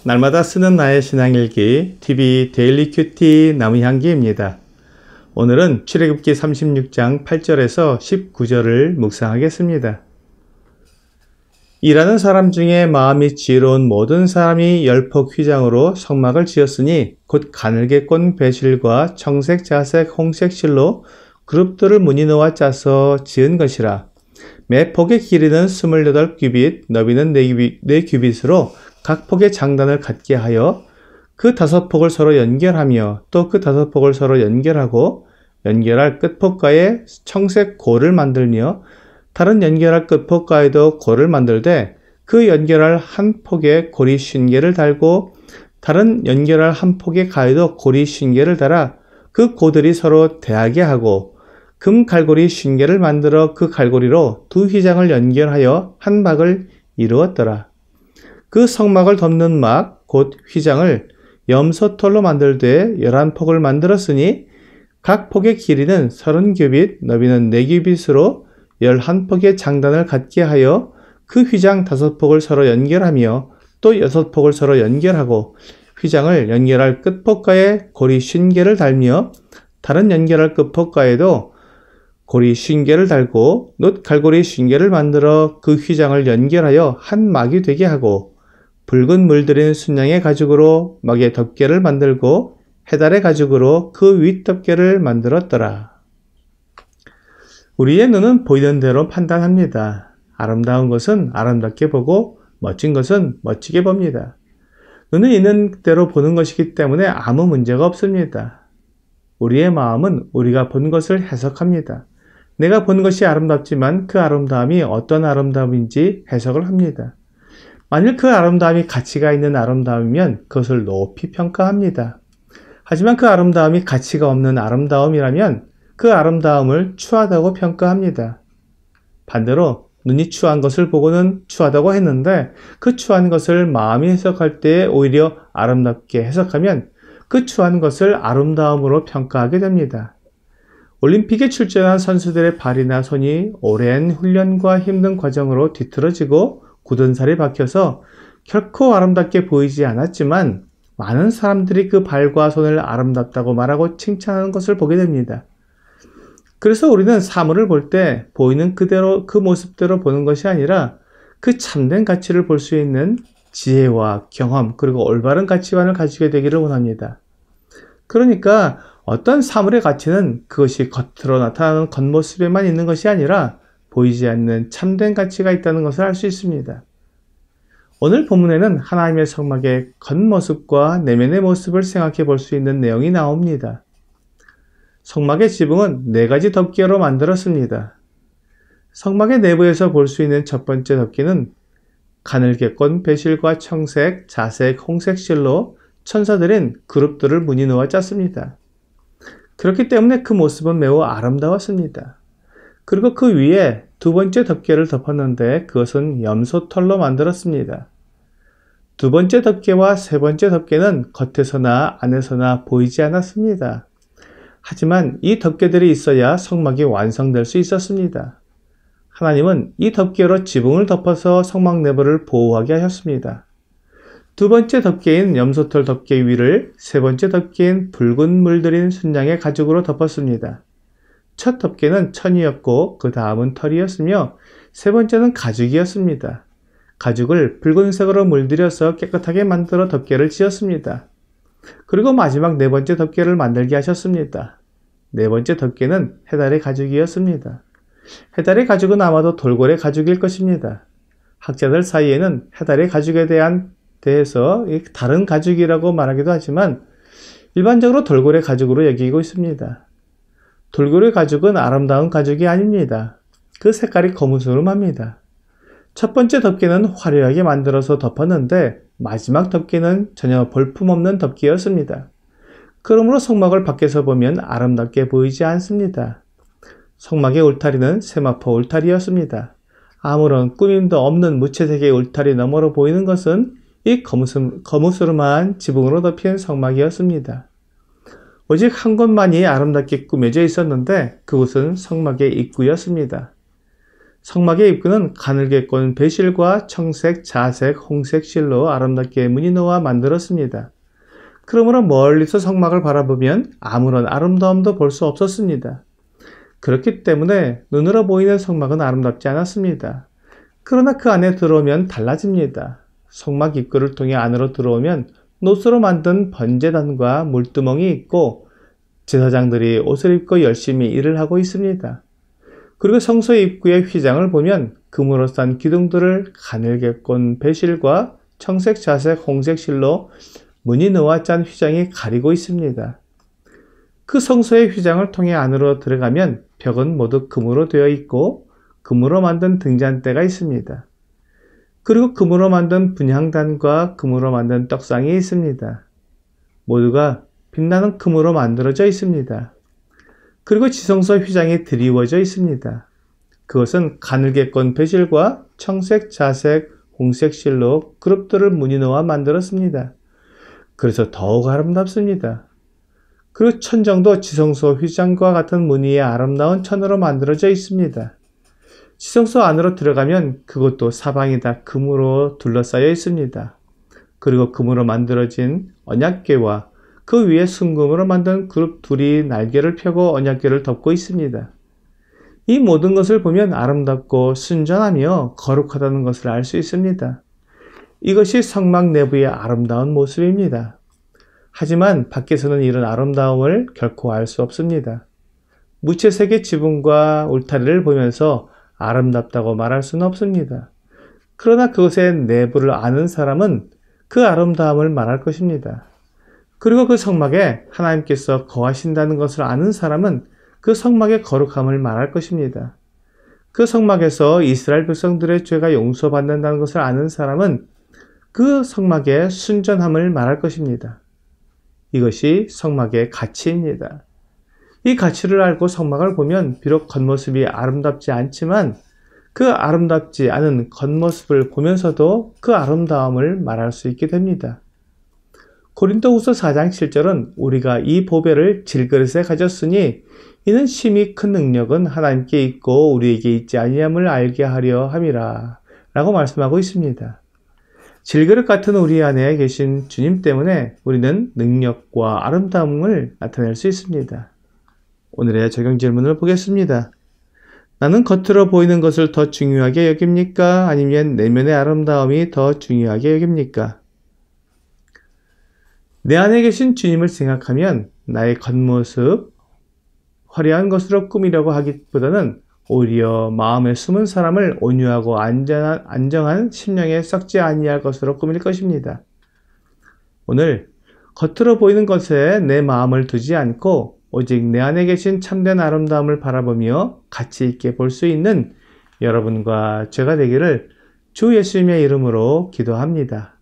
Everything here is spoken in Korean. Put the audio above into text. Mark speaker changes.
Speaker 1: 날마다 쓰는 나의 신앙일기 TV 데일리 큐티 나무향기입니다. 오늘은 출애굽기 36장 8절에서 19절을 묵상하겠습니다. 일하는 사람 중에 마음이 지혜로운 모든 사람이 열폭 휘장으로 성막을 지었으니 곧 가늘게 꼰 배실과 청색, 자색, 홍색 실로 그룹들을 무늬 놓아 짜서 지은 것이라. 매 폭의 길이는 28규빗, 너비는 4규빗으로 각 폭의 장단을 갖게 하여 그 5폭을 서로 연결하며 또 그 5폭을 서로 연결하고 연결할 끝폭가에 청색 고를 만들며 다른 연결할 끝폭가에도 고를 만들되 그 연결할 한 폭에 고리 50개를 달고 다른 연결할 한 폭의 가에도 고리 50개를 달아 그 고들이 서로 대하게 하고 금 갈고리 50개를 만들어 그 갈고리로 두 휘장을 연결하여 한 막을 이루었더라. 그 성막을 덮는 막, 곧 휘장을 염소털로 만들되 11폭을 만들었으니 각 폭의 길이는 30규빗, 너비는 4규빗으로 11폭의 장단을 갖게 하여 그 휘장 5폭을 서로 연결하며 또 6폭을 서로 연결하고 휘장을 연결할 끝폭가에 고리 50개를 달며 다른 연결할 끝폭가에도 고리 50개를 달고 놋 갈고리 50개를 만들어 그 휘장을 연결하여 한 막이 되게 하고 붉은 물들인 순양의 가죽으로 막의 덮개를 만들고 해달의 가죽으로 그 윗덮개를 만들었더라. 우리의 눈은 보이는 대로 판단합니다. 아름다운 것은 아름답게 보고 멋진 것은 멋지게 봅니다. 눈은 있는 대로 보는 것이기 때문에 아무 문제가 없습니다. 우리의 마음은 우리가 본 것을 해석합니다. 내가 본 것이 아름답지만 그 아름다움이 어떤 아름다움인지 해석을 합니다. 만일 그 아름다움이 가치가 있는 아름다움이면 그것을 높이 평가합니다. 하지만 그 아름다움이 가치가 없는 아름다움이라면 그 아름다움을 추하다고 평가합니다. 반대로 눈이 추한 것을 보고는 추하다고 했는데 그 추한 것을 마음이 해석할 때 오히려 아름답게 해석하면 그 추한 것을 아름다움으로 평가하게 됩니다. 올림픽에 출전한 선수들의 발이나 손이 오랜 훈련과 힘든 과정으로 뒤틀어지고 굳은 살이 박혀서 결코 아름답게 보이지 않았지만 많은 사람들이 그 발과 손을 아름답다고 말하고 칭찬하는 것을 보게 됩니다. 그래서 우리는 사물을 볼 때 보이는 그대로 그 모습대로 보는 것이 아니라 그 참된 가치를 볼 수 있는 지혜와 경험 그리고 올바른 가치관을 가지게 되기를 원합니다. 그러니까 어떤 사물의 가치는 그것이 겉으로 나타나는 겉모습에만 있는 것이 아니라 보이지 않는 참된 가치가 있다는 것을 알 수 있습니다. 오늘 본문에는 하나님의 성막의 겉모습과 내면의 모습을 생각해 볼 수 있는 내용이 나옵니다. 성막의 지붕은 4가지 덮개로 만들었습니다. 성막의 내부에서 볼 수 있는 첫 번째 덮개는 가늘게 꼰 배실과 청색, 자색, 홍색 실로 천사들인 그룹들을 무늬 놓아 짰습니다. 그렇기 때문에 그 모습은 매우 아름다웠습니다. 그리고 그 위에 두 번째 덮개를 덮었는데 그것은 염소털로 만들었습니다. 두 번째 덮개와 세 번째 덮개는 겉에서나 안에서나 보이지 않았습니다. 하지만 이 덮개들이 있어야 성막이 완성될 수 있었습니다. 하나님은 이 덮개로 지붕을 덮어서 성막 내부를 보호하게 하셨습니다. 두 번째 덮개인 염소털 덮개 위를 세 번째 덮개인 붉은 물들인 순양의 가죽으로 덮었습니다. 첫 덮개는 천이었고 그 다음은 털이었으며 세 번째는 가죽이었습니다. 가죽을 붉은색으로 물들여서 깨끗하게 만들어 덮개를 지었습니다. 그리고 마지막 네 번째 덮개를 만들게 하셨습니다. 네 번째 덮개는 해달의 가죽이었습니다. 해달의 가죽은 아마도 돌고래 가죽일 것입니다. 학자들 사이에는 해달의 가죽에 대해서 다른 가죽이라고 말하기도 하지만 일반적으로 돌고래 가죽으로 여기고 있습니다. 돌고래 가죽은 아름다운 가죽이 아닙니다. 그 색깔이 거무스름합니다. 첫 번째 덮개는 화려하게 만들어서 덮었는데 마지막 덮개는 전혀 볼품없는 덮개였습니다. 그러므로 성막을 밖에서 보면 아름답게 보이지 않습니다. 성막의 울타리는 세마포 울타리였습니다. 아무런 꾸밈도 없는 무채색의 울타리 너머로 보이는 것은 이 거무스름한 지붕으로 덮인 성막이었습니다. 오직 한 곳만이 아름답게 꾸며져 있었는데 그곳은 성막의 입구였습니다. 성막의 입구는 가늘게 꼰 배실과 청색, 자색, 홍색 실로 아름답게 무늬 놓아 만들었습니다. 그러므로 멀리서 성막을 바라보면 아무런 아름다움도 볼 수 없었습니다. 그렇기 때문에 눈으로 보이는 성막은 아름답지 않았습니다. 그러나 그 안에 들어오면 달라집니다. 성막 입구를 통해 안으로 들어오면 노스로 만든 번제단과 물두멍이 있고 제사장들이 옷을 입고 열심히 일을 하고 있습니다. 그리고 성소 입구의 휘장을 보면 금으로 싼 기둥들을 가늘게 꼰 배실과 청색, 자색, 홍색 실로 무늬 놓아 짠 휘장이 가리고 있습니다. 그 성소의 휘장을 통해 안으로 들어가면 벽은 모두 금으로 되어 있고 금으로 만든 등잔대가 있습니다. 그리고 금으로 만든 분향단과 금으로 만든 떡상이 있습니다. 모두가 빛나는 금으로 만들어져 있습니다. 그리고 지성소 휘장이 드리워져 있습니다. 그것은 가늘게 꼰 배실과 청색, 자색, 홍색 실로 그룹들을 무늬 놓아 만들었습니다. 그래서 더욱 아름답습니다. 그리고 천정도 지성소 휘장과 같은 무늬의 아름다운 천으로 만들어져 있습니다. 지성소 안으로 들어가면 그것도 사방이 다 금으로 둘러싸여 있습니다. 그리고 금으로 만들어진 언약궤와 그 위에 순금으로 만든 그룹 둘이 날개를 펴고 언약궤를 덮고 있습니다. 이 모든 것을 보면 아름답고 순전하며 거룩하다는 것을 알 수 있습니다. 이것이 성막 내부의 아름다운 모습입니다. 하지만 밖에서는 이런 아름다움을 결코 알 수 없습니다. 무채색의 지붕과 울타리를 보면서 아름답다고 말할 수는 없습니다. 그러나 그것의 내부를 아는 사람은 그 아름다움을 말할 것입니다. 그리고 그 성막에 하나님께서 거하신다는 것을 아는 사람은 그 성막의 거룩함을 말할 것입니다. 그 성막에서 이스라엘 백성들의 죄가 용서받는다는 것을 아는 사람은 그 성막의 순전함을 말할 것입니다. 이것이 성막의 가치입니다. 이 가치를 알고 성막을 보면 비록 겉모습이 아름답지 않지만 그 아름답지 않은 겉모습을 보면서도 그 아름다움을 말할 수 있게 됩니다. 고린도후서 4장 7절은 우리가 이 보배를 질그릇에 가졌으니 이는 심히 큰 능력은 하나님께 있고 우리에게 있지 아니함을 알게 하려 함이라 라고 말씀하고 있습니다. 질그릇 같은 우리 안에 계신 주님 때문에 우리는 능력과 아름다움을 나타낼 수 있습니다. 오늘의 적용 질문을 보겠습니다. 나는 겉으로 보이는 것을 더 중요하게 여깁니까? 아니면 내면의 아름다움이 더 중요하게 여깁니까? 내 안에 계신 주님을 생각하면 나의 겉모습, 화려한 것으로 꾸미려고 하기보다는 오히려 마음에 숨은 사람을 온유하고 안정한 심령에 썩지 아니할 것으로 꾸밀 것입니다. 오늘 겉으로 보이는 것에 내 마음을 두지 않고 오직 내 안에 계신 참된 아름다움을 바라보며 가치 있게 볼 수 있는 여러분과 제가 되기를 주 예수님의 이름으로 기도합니다.